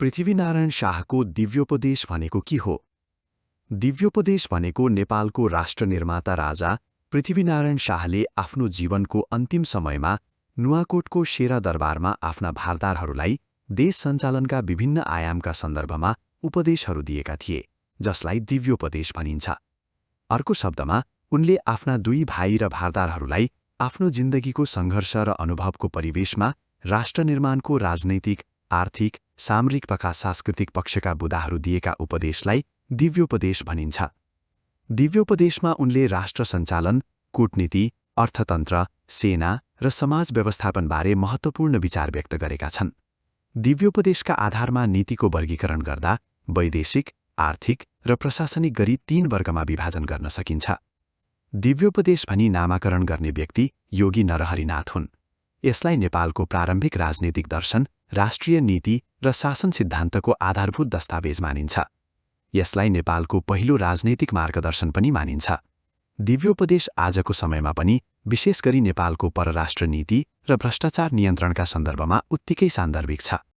पृथ्वीनारायण शाहको दिव्योपदेश भनेको के हो? दिव्योपदेश भनेको नेपालको राष्ट्र निर्माता राजा पृथ्वीनारायण शाहले आफ्नो जीवनको अन्तिम समयमा नुवाकोटको शेरा दरबारमा आफ्ना भारदारहरूलाई देश सञ्चालनका विभिन्न आयामका सन्दर्भमा उपदेशहरू दिएका थिए, जसलाई दिव्योपदेश भनिन्छ। अर्को शब्दमा, उनले आफ्ना दुई भाइ र भारदारहरूलाई आफ्नो जिन्दगीको सङ्घर्ष र अनुभवको परिवेशमा राष्ट्र निर्माणको राजनैतिक, आर्थिक, सामरिक तथा सांस्कृतिक पक्षका बुदाहरू दिएका उपदेशलाई दिव्योपदेश भनिन्छ। दिव्योपदेशमा उनले राष्ट्र सञ्चालन, कूटनीति, अर्थतन्त्र, सेना र समाज व्यवस्थापनबारे महत्त्वपूर्ण विचार व्यक्त गरेका छन्। दिव्योपदेशका आधारमा नीतिको वर्गीकरण गर्दा वैदेशिक, आर्थिक र प्रशासनिक गरी 3 वर्गमा विभाजन गर्न सकिन्छ। दिव्योपदेश भनी नामाकरण गर्ने व्यक्ति योगी नरहरिनाथ हुन्। यसलाई नेपालको प्रारम्भिक राजनीतिक दर्शन, राष्ट्रिय नीति र शासन सिद्धान्तको आधारभूत दस्तावेज मानिन्छ। यसलाई नेपालको पहिलो राजनैतिक मार्गदर्शन पनि मानिन्छ। दिव्योपदेश आजको समयमा पनि विशेष गरी नेपालको परराष्ट्र नीति र भ्रष्टाचार नियन्त्रणका सन्दर्भमा उत्तिकै सान्दर्भिक छ।